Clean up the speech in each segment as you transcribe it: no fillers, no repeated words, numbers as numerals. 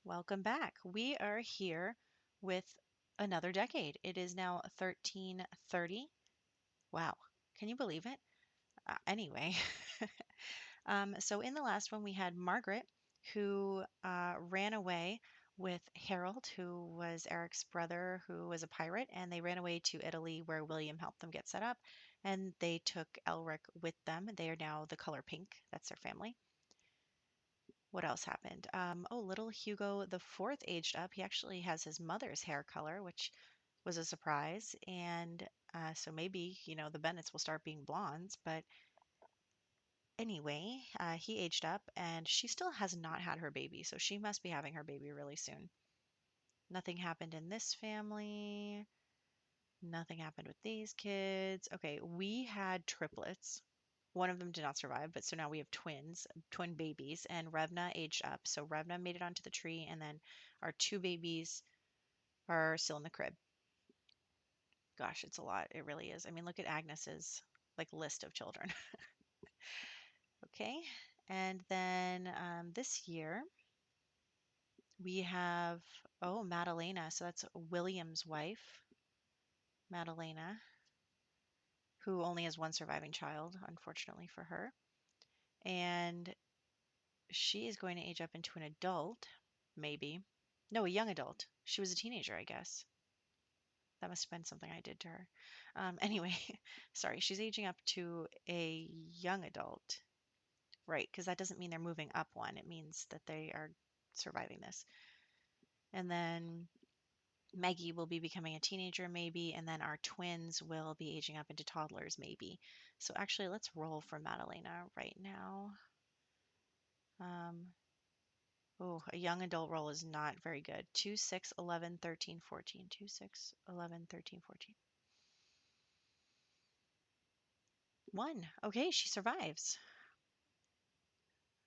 Welcome back. We are here with another decade. It is now 1330. Wow, can you believe it? Anyway, so in the last one, we had Margaret, who ran away with Harold, who was Eric's brother, who was a pirate, and they ran away to Italy where William helped them get set up, and they took Elric with them. They are now the color pink. That's their family. What else happened? Oh, little Hugo the fourth aged up. He actually has his mother's hair color, which was a surprise. And so maybe, the Bennets will start being blondes. But anyway, he aged up and she still has not had her baby. So she must be having her baby really soon. Nothing happened in this family. Nothing happened with these kids. Okay, we had triplets. One of them did not survive, but so now we have twins, twin babies, and Revna aged up. So Revna made it onto the tree, and then our two babies are still in the crib. Gosh, it's a lot. It really is. I mean, look at Agnes's like list of children. Okay, and then this year we have Madalena. So that's William's wife, Madalena, who only has one surviving child, unfortunately for her, and she is going to age up into an adult, maybe. No, a young adult. She was a teenager, I guess. That must have been something I did to her. Anyway, sorry, she's aging up to a young adult. Right, because that doesn't mean they're moving up one. It means that they are surviving this. And then Maggie will be becoming a teenager, maybe, and then our twins will be aging up into toddlers, maybe. So actually, let's roll for Madalena right now. Um, Oh, a young adult roll is not very good. 2, 6, 11, 13, 14. 2, 6, 11, 13, 14. 1. Okay, she survives.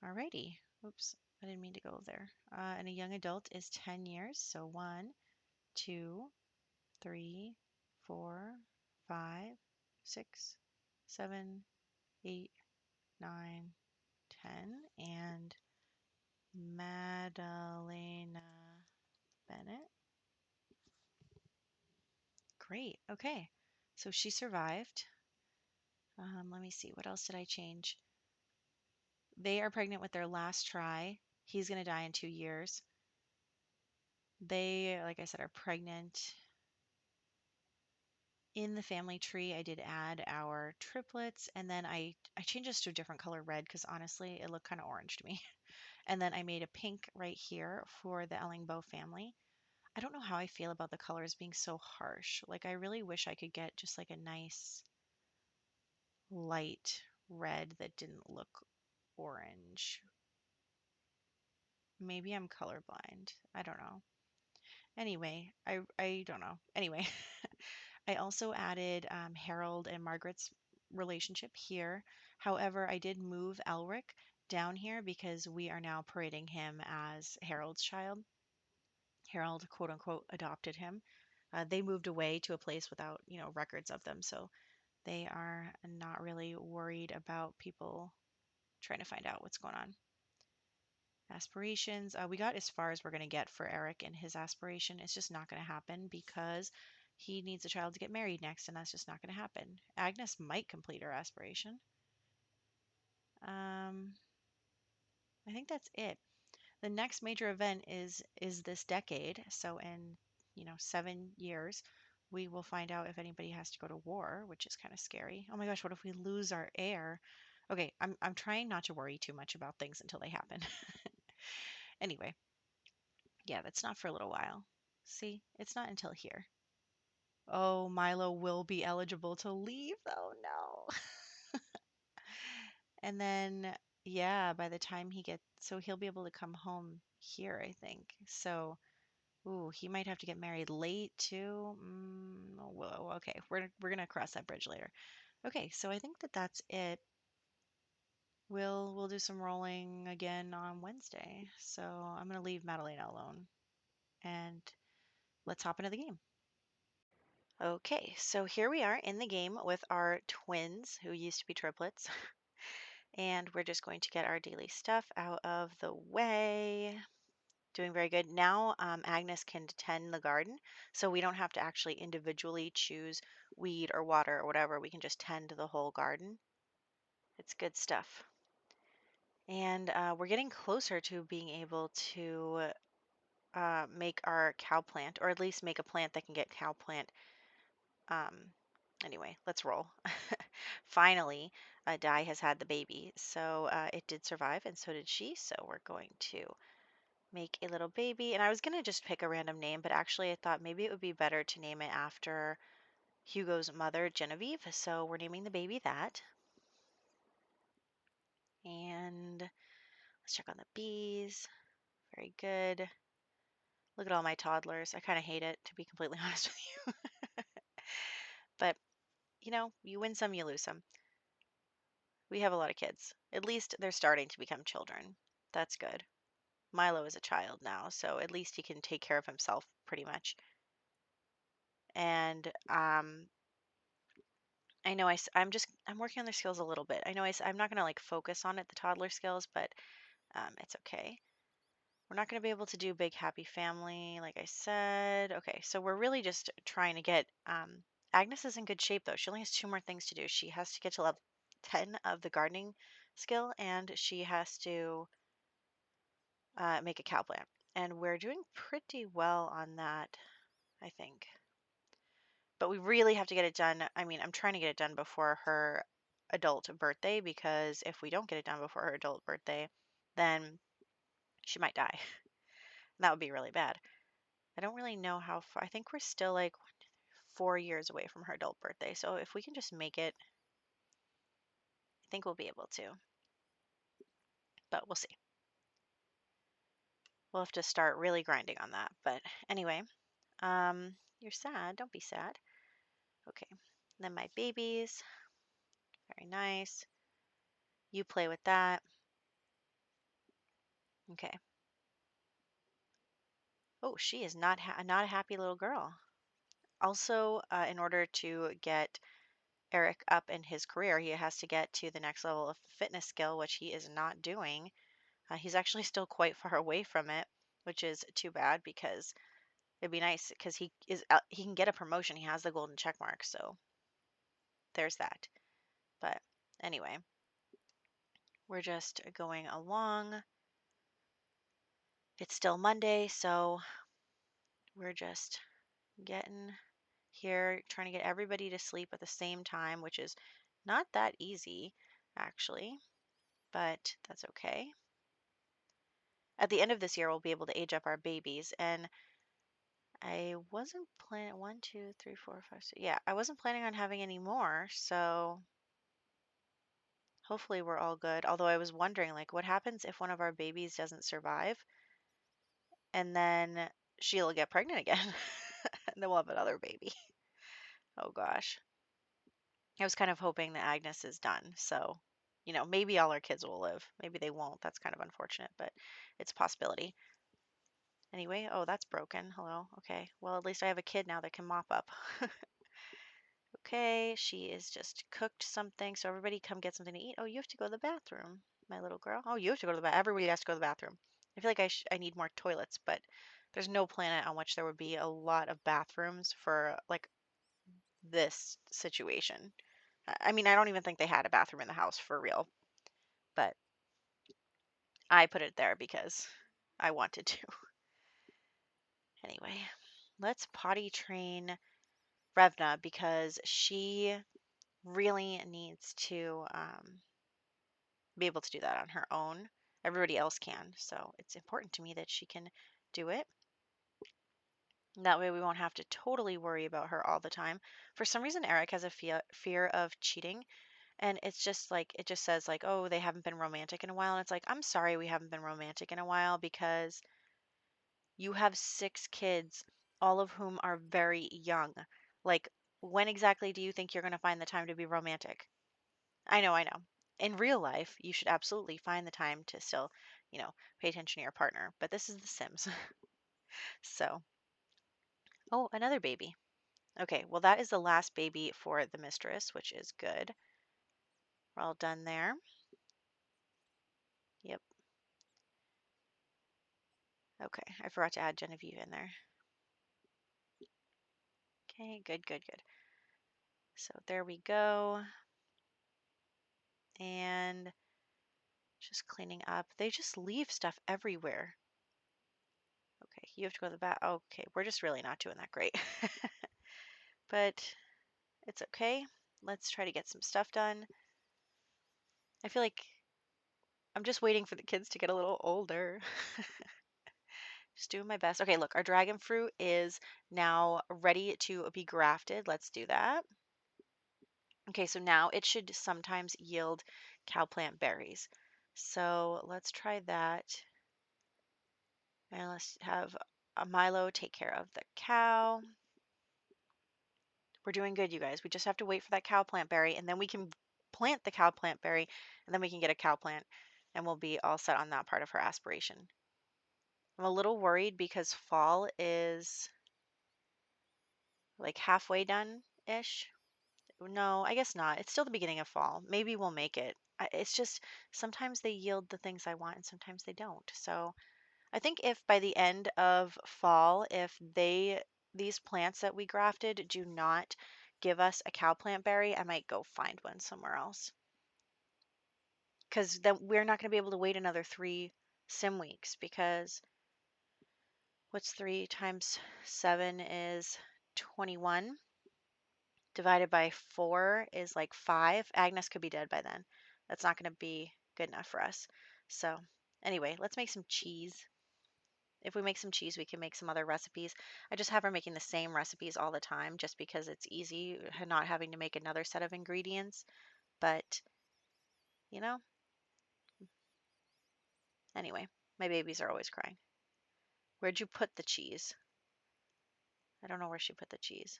Alrighty. Oops, I didn't mean to go there. And a young adult is 10 years. So 1, 2, 3, 4, 5, 6, 7, 8, 9, 10. And Madalena Bennett. Great. Okay. So she survived. Let me see. What else did I change? They are pregnant with their last try. He's going to die in 2 years. They, like I said, are pregnant. In the family tree, I did add our triplets, and then I changed this to a different color red because honestly, it looked kind of orange to me. And then I made a pink right here for the Ellingbow family. I don't know how I feel about the colors being so harsh. Like, I really wish I could get just like a nice light red that didn't look orange. Maybe I'm colorblind. I don't know. Anyway, I don't know. Anyway, I also added Harold and Margaret's relationship here. However, I did move Elric down here because we are now parading him as Harold's child. Harold, quote unquote, adopted him. They moved away to a place without, records of them, so they are not really worried about people trying to find out what's going on. Aspirations. We got as far as we're going to get for Eric and his aspiration. It's just not going to happen because he needs a child to get married next, and that's just not going to happen. Agnes might complete her aspiration. I think that's it. The next major event is this decade. So in 7 years, we will find out if anybody has to go to war, which is kind of scary. Oh my gosh, what if we lose our heir? Okay, I'm trying not to worry too much about things until they happen. Anyway, yeah, that's not for a little while. See, it's not until here. Oh, Milo will be eligible to leave. Oh no. And then, yeah, by the time so he'll be able to come home here, I think. So, ooh, he might have to get married late too. Whoa, okay, we're gonna cross that bridge later. Okay, so I think that's it. We'll do some rolling again on Wednesday. So I'm gonna leave Madalena alone and let's hop into the game. Okay, so here we are in the game with our twins who used to be triplets. And we're just going to get our daily stuff out of the way. Doing very good. Now Agnes can tend the garden, so we don't have to actually individually choose weed or water or whatever. We can just tend the whole garden. It's good stuff. And we're getting closer to being able to make our cow plant, or at least make a plant that can get cow plant. Anyway, let's roll. Finally, Di has had the baby, so it did survive, and so did she. So we're going to make a little baby. And I was going to just pick a random name, but actually I thought maybe it would be better to name it after Hugo's mother, Genevieve. So we're naming the baby that. And let's check on the bees. Very good. Look at all my toddlers. I kind of hate it, to be completely honest with you. But, you know, you win some, you lose some. We have a lot of kids. At least they're starting to become children. That's good. Milo is a child now, so at least he can take care of himself pretty much. And I know I'm working on their skills a little bit. I know I'm not going to like focus on it, the toddler skills, but it's okay. We're not going to be able to do big happy family, like I said. Okay, so we're really just trying to get, Agnes is in good shape though. She only has 2 more things to do. She has to get to level 10 of the gardening skill, and she has to make a cow plant. And we're doing pretty well on that, I think. But we really have to get it done. I mean, I'm trying to get it done before her adult birthday, because if we don't get it done before her adult birthday, then she might die. That would be really bad. I don't really know how far. I think we're still like 4 years away from her adult birthday. So if we can just make it, I think we'll be able to. But we'll see. We'll have to start really grinding on that. But anyway, you're sad. Don't be sad. Okay. Then my babies. Very nice. You play with that. Okay. Oh, she is not a happy little girl. Also, in order to get Eric up in his career, he has to get to the next level of fitness skill, which he is not doing. He's actually still quite far away from it, which is too bad, because it'd be nice because he can get a promotion. He has the golden check mark, so there's that. But anyway, we're just going along. It's still Monday, so we're just getting here, trying to get everybody to sleep at the same time, which is not that easy, actually, but that's okay. At the end of this year, we'll be able to age up our babies, and I wasn't planning 1, 2, 3, 4, 5, 6. Yeah, I wasn't planning on having any more, so hopefully we're all good. Although I was wondering, like, what happens if one of our babies doesn't survive, and then she'll get pregnant again, and then we'll have another baby. Oh gosh. I was kind of hoping that Agnes is done, so maybe all our kids will live. Maybe they won't. That's kind of unfortunate, but it's a possibility. Anyway, oh, that's broken. Hello. Okay. Well, at least I have a kid now that can mop up. Okay, she is just cooked something, so everybody come get something to eat. Oh, you have to go to the bathroom, my little girl. Oh, you have to go to the bathroom. Everybody has to go to the bathroom. I feel like I need more toilets, but there's no planet on which there would be a lot of bathrooms for like this situation. I mean, I don't even think they had a bathroom in the house for real, but I put it there because I wanted to. Anyway, let's potty train Revna, because she really needs to be able to do that on her own. Everybody else can, so it's important to me that she can do it. That way we won't have to totally worry about her all the time. For some reason, Eric has a fear of cheating, and it's just like, it just says like, oh, they haven't been romantic in a while. And it's like, I'm sorry we haven't been romantic in a while, because you have 6 kids, all of whom are very young. Like, when exactly do you think you're going to find the time to be romantic? I know, I know. In real life, you should absolutely find the time to still, pay attention to your partner. But this is The Sims. So, oh, another baby. Okay, well, that is the last baby for the mistress, which is good. We're all done there. Yep. Okay, I forgot to add Genevieve in there. Okay, good, good, good. So there we go. And just cleaning up. They just leave stuff everywhere. Okay, you have to go to the back. Okay, we're just really not doing that great. But it's okay. Let's try to get some stuff done. I feel like I'm just waiting for the kids to get a little older. Just doing my best. Okay, look, our dragon fruit is now ready to be grafted. Let's do that. Okay, so now it should sometimes yield cowplant berries. So let's try that. And let's have a Milo take care of the cow. We're doing good, you guys. We just have to wait for that cowplant berry, and then we can plant the cowplant berry, and then we can get a cowplant, and we'll be all set on that part of her aspiration. I'm a little worried because fall is like halfway done-ish. No, I guess not. It's still the beginning of fall. Maybe we'll make it. It's just sometimes they yield the things I want and sometimes they don't. So I think if by the end of fall, if these plants that we grafted do not give us a cowplant berry, I might go find one somewhere else. Because then we're not going to be able to wait another 3 sim weeks because what's 3 times 7 is 21. Divided by 4 is like 5. Agnes could be dead by then. That's not going to be good enough for us. So anyway, let's make some cheese. If we make some cheese, we can make some other recipes. I just have her making the same recipes all the time just because it's easy, not having to make another set of ingredients. But, you know, anyway, my babies are always crying. Where'd you put the cheese? I don't know where she put the cheese.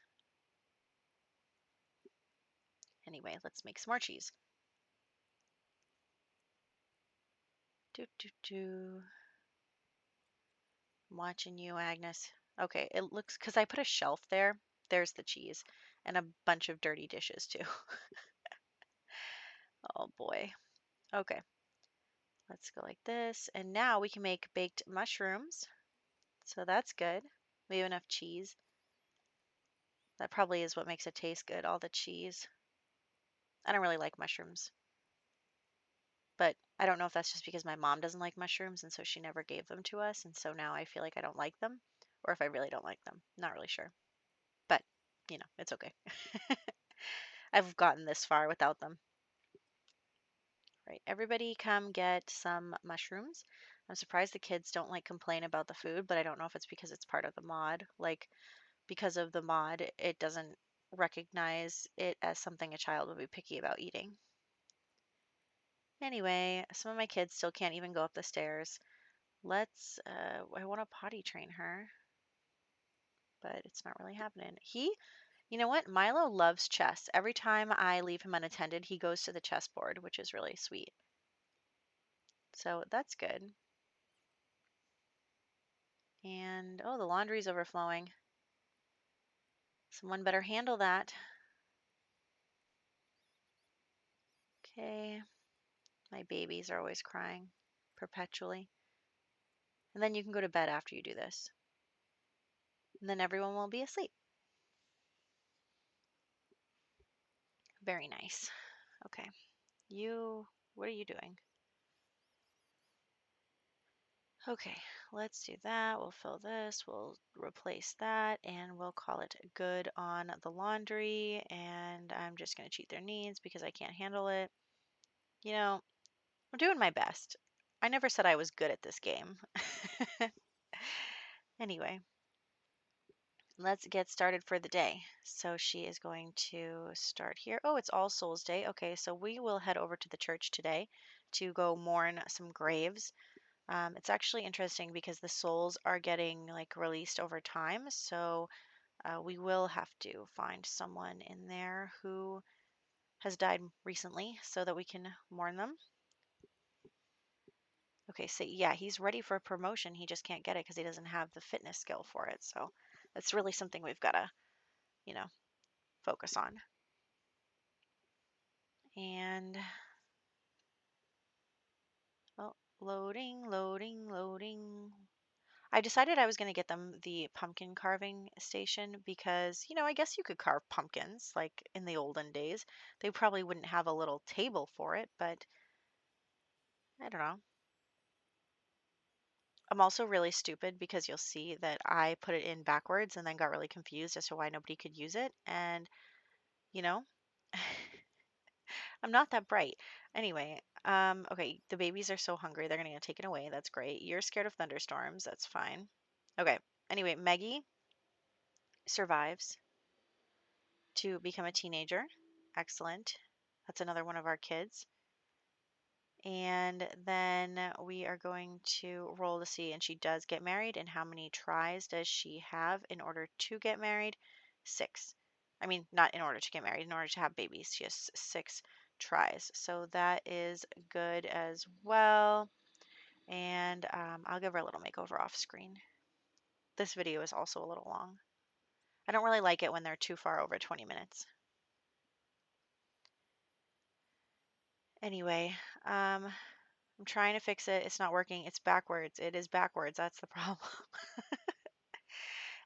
Anyway, let's make some more cheese. Do, do, do. I'm watching you, Agnes. Okay, it looks, because I put a shelf there. There's the cheese and a bunch of dirty dishes too. Oh boy. Okay, let's go like this. And now we can make baked mushrooms. So that's good. We have enough cheese. That probably is what makes it taste good, all the cheese. I don't really like mushrooms, but I don't know if that's just because my mom doesn't like mushrooms and so she never gave them to us. And so now I feel like I don't like them, or if I really don't like them. Not really sure. But, it's okay. I've gotten this far without them. Right, everybody come get some mushrooms. I'm surprised the kids don't like complain about the food, but I don't know if it's because it's part of the mod. Like, because of the mod, it doesn't recognize it as something a child would be picky about eating. Anyway, some of my kids still can't even go up the stairs. I want to potty train her, but it's not really happening. You know what? Milo loves chess. Every time I leave him unattended, he goes to the chessboard, which is really sweet. So that's good. And, oh, the laundry's overflowing. Someone better handle that. Okay. My babies are always crying perpetually. And then you can go to bed after you do this. And then everyone will be asleep. Very nice. Okay. What are you doing? Okay, let's do that. We'll fill this, we'll replace that, and we'll call it good on the laundry. And I'm just going to cheat their needs because I can't handle it. I'm doing my best. I never said I was good at this game. Anyway, let's get started for the day. So she is going to start here. Oh, it's All Souls Day. Okay, so we will head over to the church today to go mourn some graves. It's actually interesting because the souls are getting like released over time. So we will have to find someone in there who has died recently so that we can mourn them. Okay, so yeah, he's ready for a promotion. He just can't get it because he doesn't have the fitness skill for it. So that's really something we've got to, you know, focus on. And, oh, loading, loading, loading. I decided I was going to get them the pumpkin carving station because, you know, I guess you could carve pumpkins like in the olden days. They probably wouldn't have a little table for it, but I don't know. I'm also really stupid because you'll see that I put it in backwards and then got really confused as to why nobody could use it. And, you know, I'm not that bright. Anyway, okay, the babies are so hungry, they're gonna get taken away. That's great. You're scared of thunderstorms. That's fine. Okay. Anyway, Maggie survives to become a teenager. Excellent. That's another one of our kids. And then we are going to roll to see, and she does get married. And how many tries does she have in order to get married? 6. I mean, not in order to get married, in order to have babies. She has 6 tries. So that is good as well. And I'll give her a little makeover off screen. This video is also a little long. I don't really like it when they're too far over 20 minutes. Anyway, I'm trying to fix it. It's not working. It's backwards. It is backwards. That's the problem.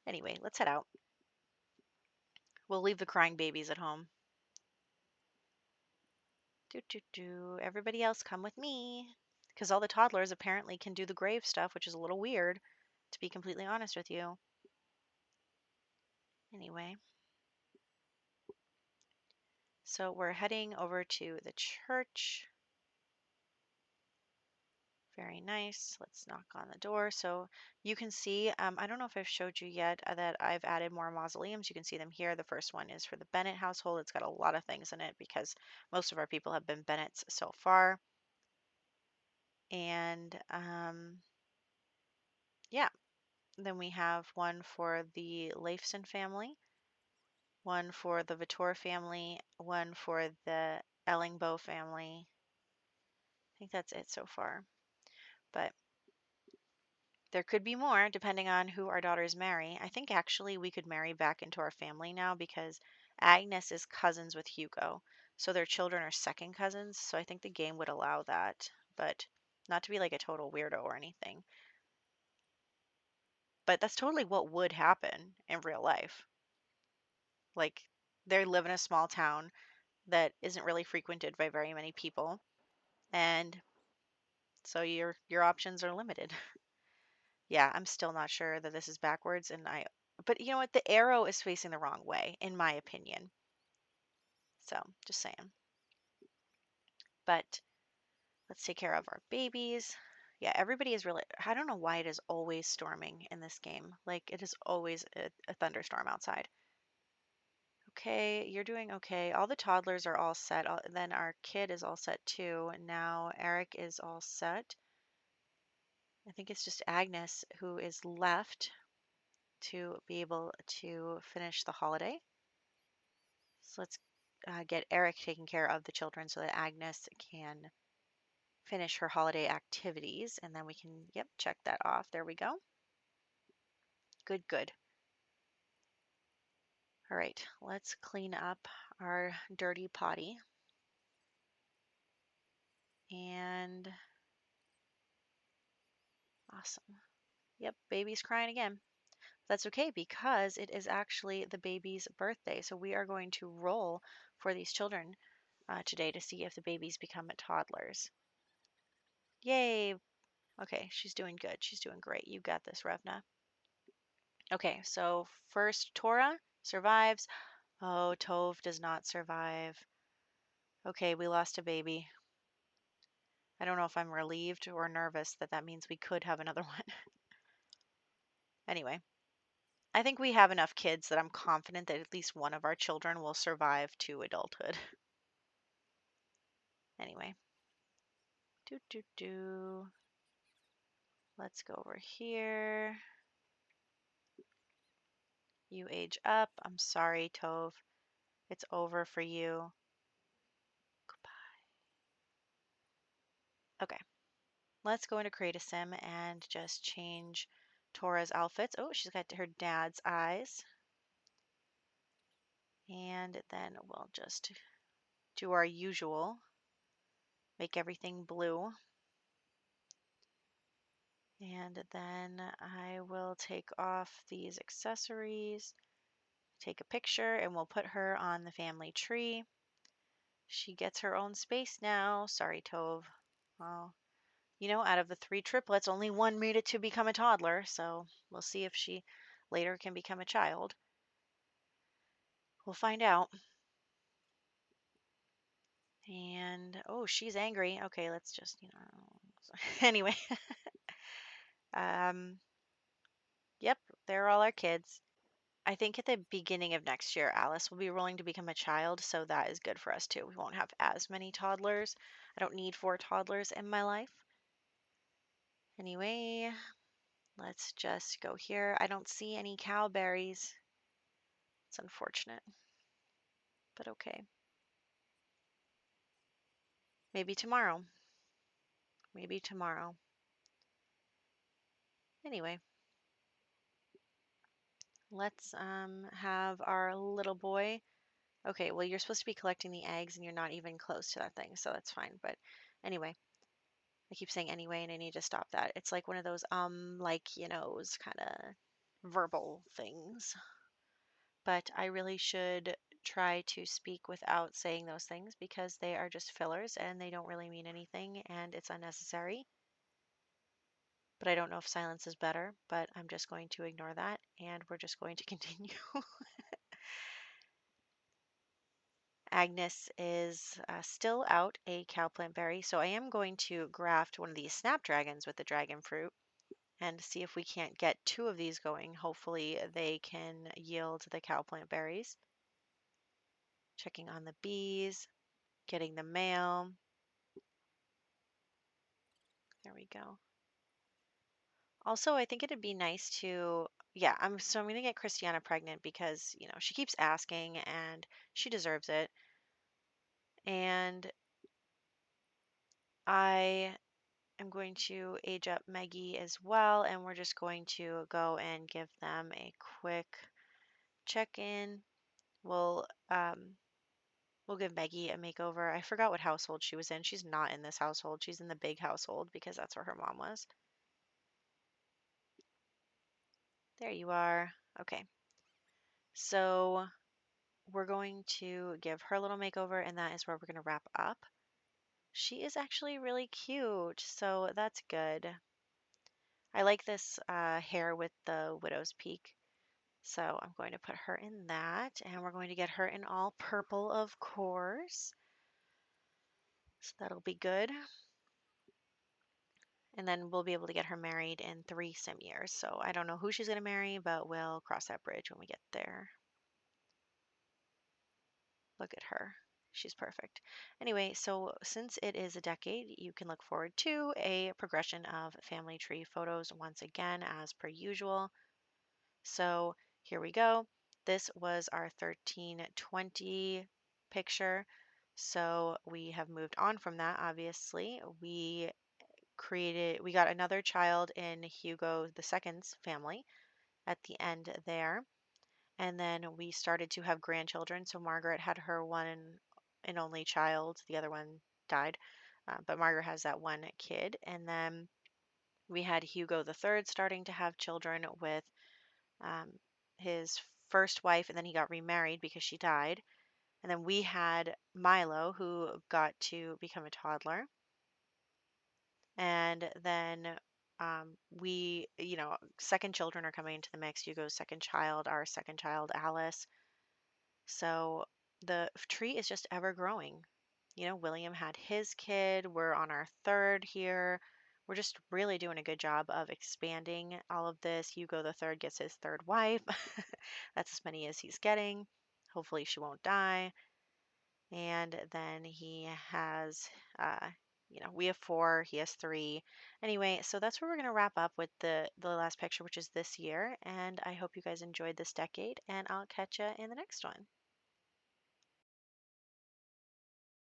Anyway, let's head out. We'll leave the crying babies at home. Do, do, do. Everybody else come with me. Because all the toddlers apparently can do the grave stuff, which is a little weird, to be completely honest with you. Anyway, so we're heading over to the church. Very nice. Let's knock on the door. So you can see, I don't know if I've showed you yet that I've added more mausoleums. You can see them here. The first one is for the Bennett household. It's got a lot of things in it because most of our people have been Bennetts so far. And yeah, then we have one for the Leifson family, one for the Vittor family, one for the Ellingbo family. I think that's it so far. But there could be more depending on who our daughters marry. I think actually we could marry back into our family now because Agnes is cousins with Hugo. So their children are second cousins. So I think the game would allow that, but not to be like a total weirdo or anything. But that's totally what would happen in real life. Like they live in a small town that isn't really frequented by very many people. And so your options are limited. Yeah, I'm still not sure that this is backwards but you know what? The arrow is facing the wrong way, in my opinion. So, just saying. But let's take care of our babies. Yeah, everybody is really, I don't know why it is always storming in this game. Like, it is always a thunderstorm outside. Okay, you're doing okay. All the toddlers are all set. Then our kid is all set too. And now Eric is all set. I think it's just Agnes who is left to be able to finish the holiday. So let's get Eric taking care of the children so that Agnes can finish her holiday activities. And then we can, yep, check that off. There we go. Good, good. All right, let's clean up our dirty potty. And awesome. Yep, baby's crying again. That's okay because it is actually the baby's birthday. So we are going to roll for these children today to see if the babies become toddlers. Yay! Okay, she's doing good. She's doing great. You got this, Revna. Okay, so first Tora survives. Oh, Tove does not survive. Okay, we lost a baby. I don't know if I'm relieved or nervous that that means we could have another one. Anyway, I think we have enough kids that I'm confident that at least one of our children will survive to adulthood. Anyway, do. Let's go over here. You age up. I'm sorry, Tove. It's over for you. Goodbye. Okay, let's go into Create a Sim and just change Tora's outfits. Oh, she's got her dad's eyes. And then we'll just do our usual. Make everything blue. And then I will take off these accessories, take a picture, and we'll put her on the family tree. She gets her own space now. Sorry, Tove. Well, you know, out of the 3 triplets, only one made it to become a toddler, so we'll see if she later can become a child. We'll find out. And, oh, she's angry. Okay, let's just, you know. Anyway, um, yep, they're all our kids. I think at the beginning of next year, Alice will be rolling to become a child, so that is good for us too. We won't have as many toddlers. I don't need 4 toddlers in my life. Anyway, let's just go here. I don't see any cowberries. It's unfortunate, but okay. Maybe tomorrow. Maybe tomorrow. Anyway, let's have our little boy. Okay, well, you're supposed to be collecting the eggs and you're not even close to that thing, so that's fine. But anyway, I keep saying anyway, and I need to stop that. It's like one of those like, you knows kind of verbal things. But I really should try to speak without saying those things because they are just fillers and they don't really mean anything and it's unnecessary. But I don't know if silence is better, but I'm just going to ignore that and we're just going to continue. Agnes is still out a cowplant berry, so I am going to graft one of these snapdragons with the dragon fruit and see if we can't get 2 of these going. Hopefully they can yield the cowplant berries. Checking on the bees, getting the mail. There we go. Also, I think it'd be nice to, yeah, I'm gonna get Christiana pregnant because, you know, she keeps asking and she deserves it. And I am going to age up Maggie as well, and we're just going to go and give them a quick check-in. We'll we'll give Maggie a makeover. I forgot what household she was in. She's not in this household. She's in the big household because that's where her mom was. There you are. Okay. So we're going to give her a little makeover, and that is where we're going to wrap up. She is actually really cute, so that's good. I like this hair with the widow's peak. So I'm going to put her in that, and we're going to get her in all purple, of course. So that'll be good. And then we'll be able to get her married in 3 sim years. So I don't know who she's going to marry, but we'll cross that bridge when we get there. Look at her. She's perfect. Anyway, so since it is a decade, you can look forward to a progression of family tree photos once again, as per usual. So here we go. This was our 1320 picture. So we have moved on from that, obviously. We got another child in Hugo II's family at the end there. And then we started to have grandchildren. So Margaret had her one and only child. The other one died. But Margaret has that one kid. And then we had Hugo III starting to have children with um, his first wife, and then he got remarried because she died. And then we had Milo, who got to become a toddler. And then second children are coming into the mix. Hugo's second child, our second child, Alice. So the tree is just ever growing. You know, William had his kid. We're on our third here. We're just really doing a good job of expanding all of this. Hugo the third gets his third wife. That's as many as he's getting. Hopefully she won't die. And then he has, we have 4. He has 3. Anyway, so that's where we're going to wrap up with the last picture, which is this year. And I hope you guys enjoyed this decade, and I'll catch you in the next one.